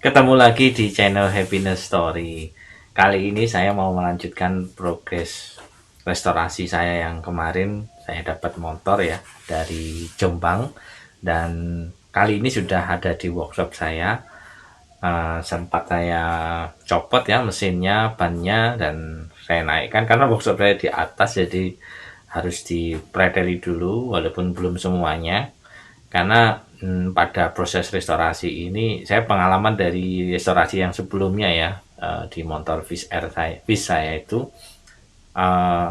Ketemu lagi di channel Happiness Story. Kali ini saya mau melanjutkan progres restorasi saya yang kemarin saya dapat motor ya dari Jombang, dan kali ini sudah ada di workshop saya. Sempat saya copot ya mesinnya, bannya, dan saya naikkan karena workshop saya di atas, jadi harus dipreteli dulu walaupun belum semuanya. Karena pada proses restorasi ini saya pengalaman dari restorasi yang sebelumnya ya, di motor Viz saya itu, uh,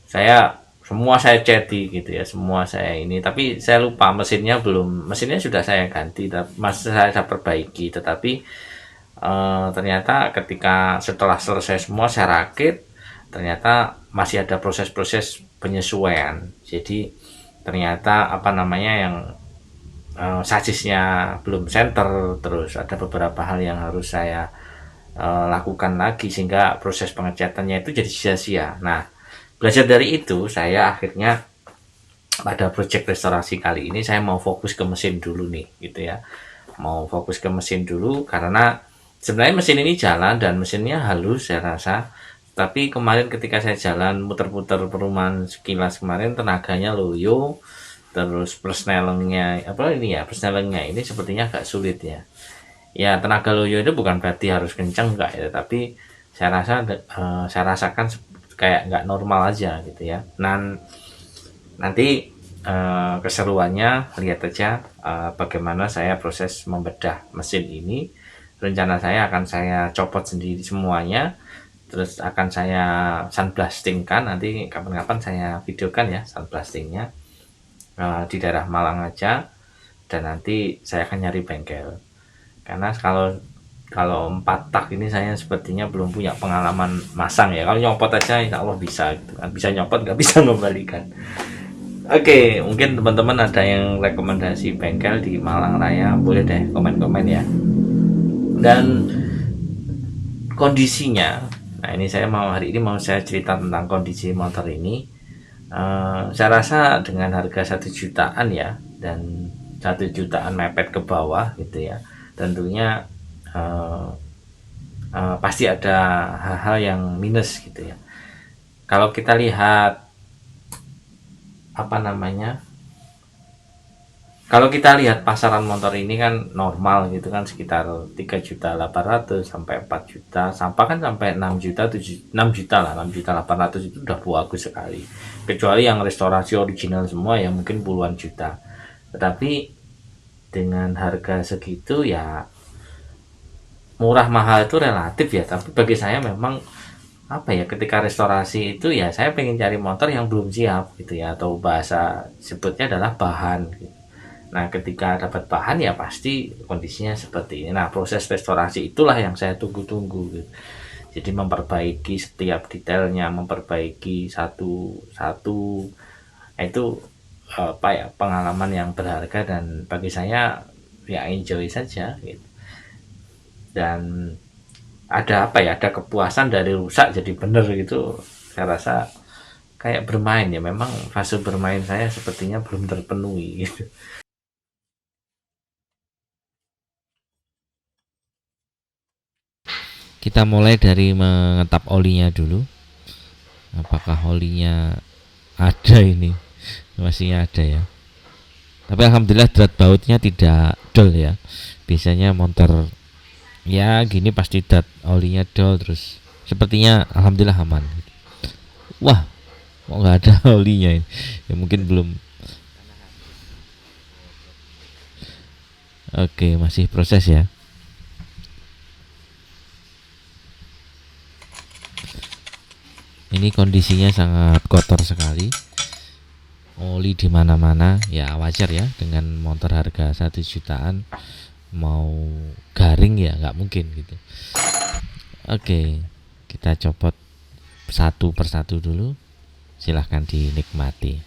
saya semua saya ceti gitu ya, semua saya ini, tapi saya lupa mesinnya sudah saya ganti, masih saya perbaiki, tetapi ternyata ketika setelah selesai semua saya rakit, ternyata masih ada proses-proses penyesuaian. Jadi ternyata apa namanya yang sasisnya belum center, terus ada beberapa hal yang harus saya lakukan lagi sehingga proses pengecatannya itu jadi sia-sia. Nah, belajar dari itu saya akhirnya pada project restorasi kali ini saya mau fokus ke mesin dulu nih gitu ya. Mau fokus ke mesin dulu karena sebenarnya mesin ini jalan dan mesinnya halus saya rasa. Tapi kemarin ketika saya jalan muter-muter perumahan sekilas kemarin, tenaganya loyo, terus persnelingnya ini sepertinya agak sulit ya. Ya, tenaga loyo itu bukan berarti harus kencang enggak ya, tapi saya rasakan kayak nggak normal aja gitu ya. Nanti keseruannya lihat aja bagaimana saya proses membedah mesin ini. Rencana saya akan saya copot sendiri semuanya, terus akan saya sandblasting kan, nanti kapan-kapan saya videokan ya sandblastingnya di daerah Malang aja, dan nanti saya akan nyari bengkel. Karena kalau 4 tak ini saya sepertinya belum punya pengalaman masang ya. Kalau nyopot aja insya Allah bisa gitu kan. Bisa nyopot, nggak bisa membalikan. Oke, mungkin teman-teman ada yang rekomendasi bengkel di Malang Raya, boleh deh komen-komen ya. Dan kondisinya, nah ini hari ini mau saya cerita tentang kondisi motor ini. Saya rasa dengan harga 1 jutaan ya, dan 1 jutaan mepet ke bawah gitu ya, tentunya pasti ada hal-hal yang minus gitu ya. Kalau kita lihat apa namanya, kalau kita lihat pasaran motor ini kan normal gitu kan, sekitar 3.800.000 sampai 4 juta, sampah kan sampai 6 juta, 6 juta lah, 6 juta 800 itu udah bagus sekali. Kecuali yang restorasi original semua ya mungkin puluhan juta. Tetapi dengan harga segitu ya, murah mahal itu relatif ya, tapi bagi saya memang apa ya, ketika restorasi itu ya saya pengen cari motor yang belum siap gitu ya, atau bahasa sebutnya adalah bahan gitu. Nah, ketika dapat bahan ya pasti kondisinya seperti ini. Nah, proses restorasi itulah yang saya tunggu-tunggu gitu. Jadi memperbaiki setiap detailnya, memperbaiki satu-satu, itu apa ya, pengalaman yang berharga, dan bagi saya ya enjoy saja gitu. Dan ada kepuasan dari rusak jadi bener gitu. Saya rasa kayak bermain ya, memang fase bermain saya sepertinya belum terpenuhi gitu. Kita mulai dari mengetap olinya dulu. Apakah olinya ada ini? Masih ada ya. Tapi alhamdulillah drat bautnya tidak dol ya. Biasanya motor ya gini pasti drat olinya dol terus. Sepertinya alhamdulillah aman. Wah, kok nggak ada olinya ini? Ya mungkin belum. Oke, masih proses ya. Ini kondisinya sangat kotor sekali. Oli di mana-mana, ya wajar ya dengan motor harga 1 jutaan mau garing ya nggak mungkin gitu. Oke, kita copot satu persatu dulu. Silahkan dinikmati.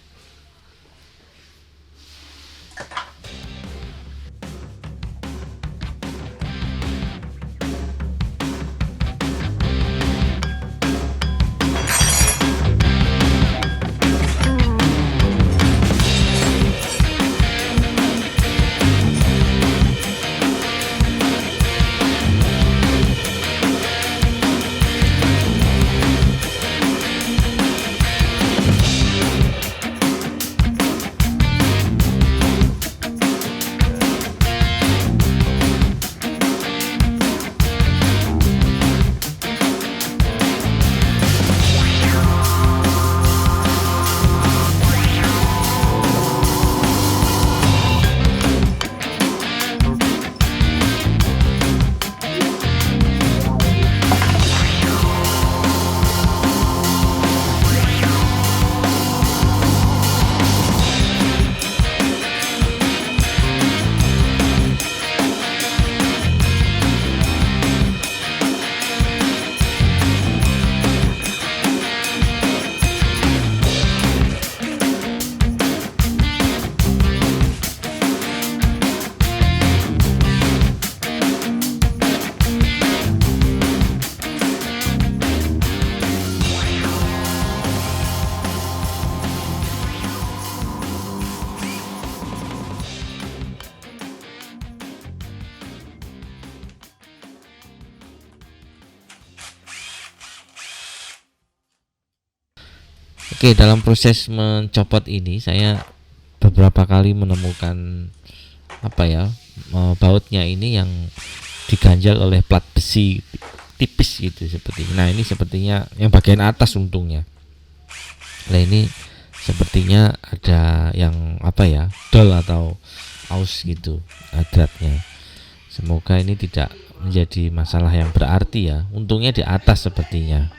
Oke, dalam proses mencopot ini saya beberapa kali menemukan apa ya, bautnya ini yang diganjal oleh plat besi tipis gitu seperti. Nah, ini sepertinya yang bagian atas untungnya. Nah, ini sepertinya ada yang apa ya, dol atau aus gitu adratnya. Semoga ini tidak menjadi masalah yang berarti ya. Untungnya di atas sepertinya.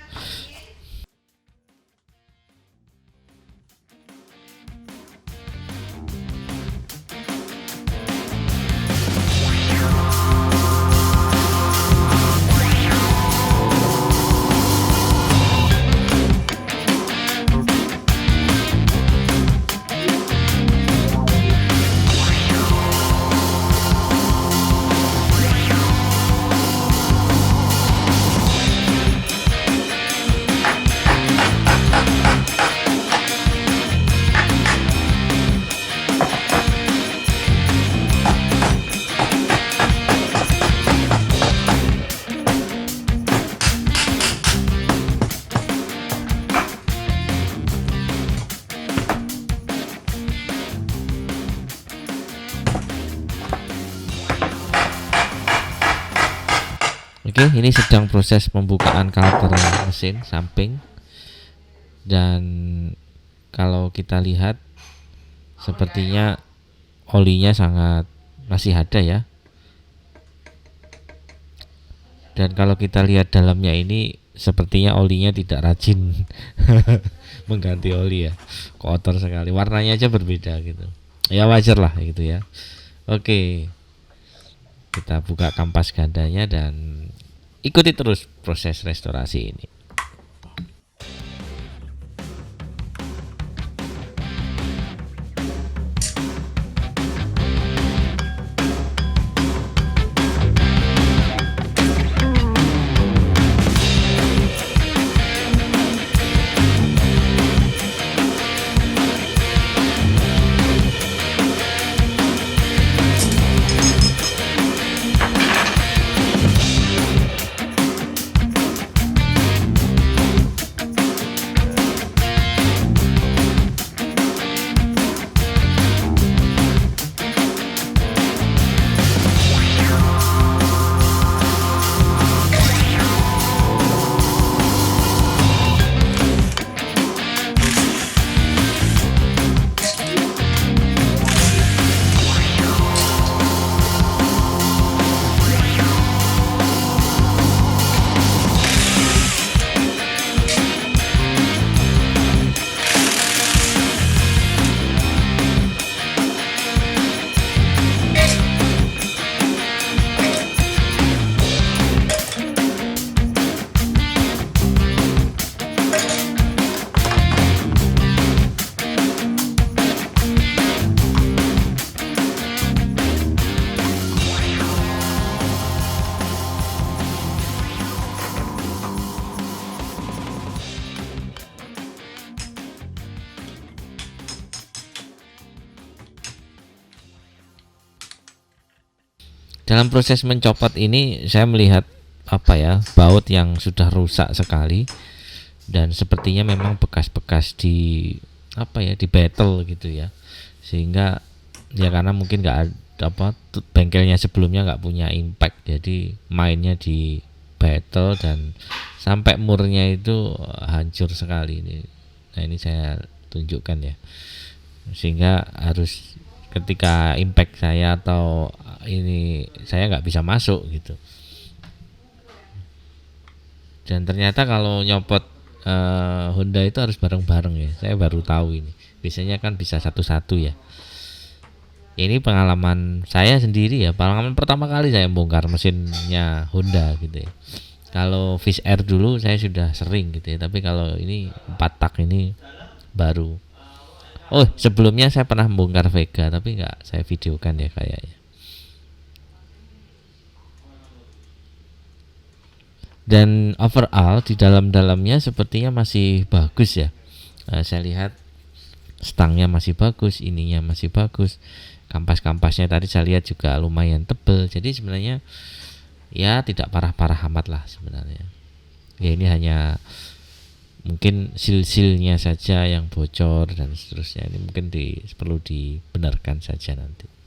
Oke, ini sedang proses pembukaan kalter mesin samping, dan kalau kita lihat sepertinya olinya sangat masih ada ya. Dan kalau kita lihat dalamnya ini sepertinya olinya tidak rajin mengganti oli ya, kotor sekali, warnanya aja berbeda gitu. Ya wajar lah gitu ya. Oke, kita buka kampas gandanya dan ikuti terus proses restorasi ini. Dalam proses mencopot ini saya melihat apa ya, baut yang sudah rusak sekali dan sepertinya memang bekas-bekas di apa ya, di battle gitu ya, sehingga ya karena mungkin nggak ada apa, bengkelnya sebelumnya nggak punya impact, jadi mainnya di battle dan sampai murnya itu hancur sekali ini. Nah, ini saya tunjukkan ya, sehingga harus ketika impact saya atau ini saya nggak bisa masuk gitu. Dan ternyata kalau nyopot Honda itu harus bareng-bareng ya, saya baru tahu ini. Biasanya kan bisa satu-satu ya. Ini pengalaman saya sendiri ya, pengalaman pertama kali saya bongkar mesinnya Honda gitu ya. Kalau Fish Air dulu saya sudah sering gitu ya, tapi kalau ini 4 tak ini baru. Oh, sebelumnya saya pernah bongkar Vega tapi nggak saya videokan ya kayaknya. Dan overall di dalam-dalamnya sepertinya masih bagus ya. Saya lihat stangnya masih bagus, ininya masih bagus, kampas-kampasnya tadi saya lihat juga lumayan tebel. Jadi sebenarnya ya tidak parah-parah amat lah sebenarnya. Ya ini hanya mungkin sil-silnya saja yang bocor dan seterusnya. Ini mungkin perlu dibenarkan saja nanti.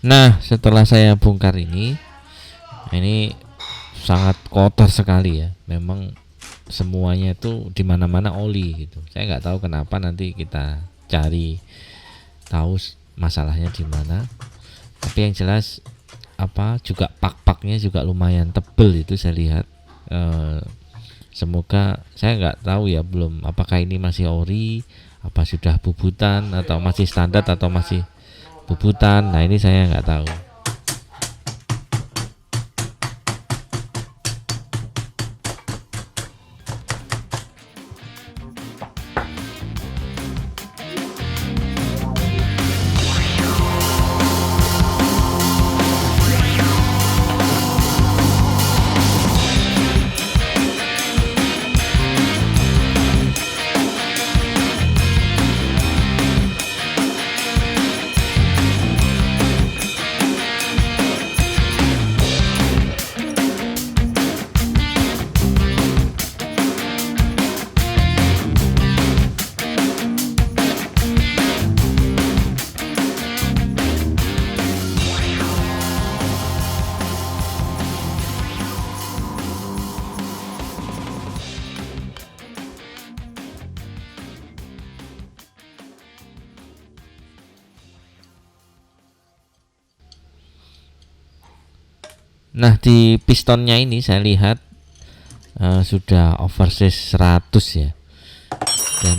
Nah, setelah saya bongkar ini sangat kotor sekali ya. Memang semuanya itu di mana-mana oli gitu. Saya nggak tahu kenapa, nanti kita cari tahu masalahnya di mana. Tapi yang jelas juga pak-paknya juga lumayan tebel itu saya lihat. Semoga, saya nggak tahu ya, belum apakah ini masih ori, apa sudah bubutan, atau masih standar, atau masih bubutan. Nah, ini saya nggak tahu. Nah, di pistonnya ini saya lihat sudah oversize 100 ya. Dan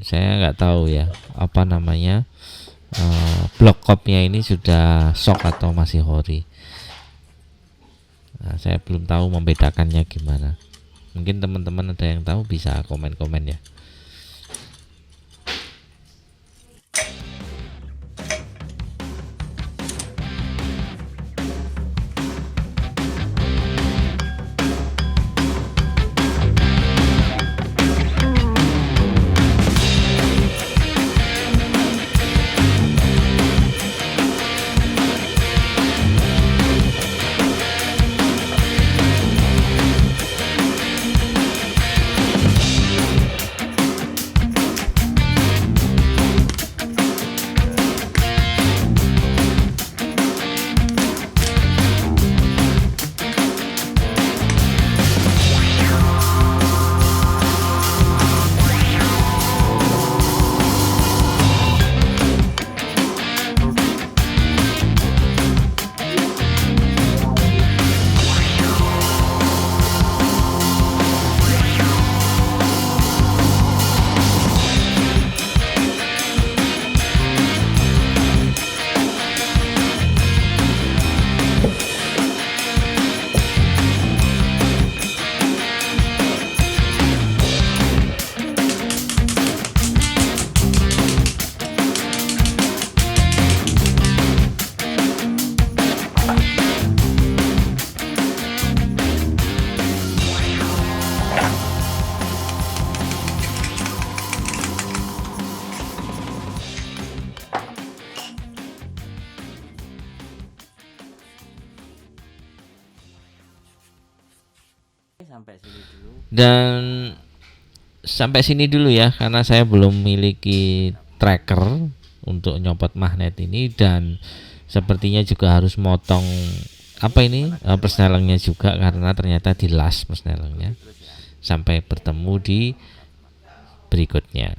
saya nggak tahu ya apa namanya, block kopnya ini sudah shock atau masih ori. Nah, saya belum tahu membedakannya gimana. Mungkin teman-teman ada yang tahu, bisa komen-komen ya. Dan sampai sini dulu ya, karena saya belum memiliki tracker untuk nyopot magnet ini, dan sepertinya juga harus motong persnelengnya juga, karena ternyata dilas persnelengnya. Sampai bertemu di berikutnya.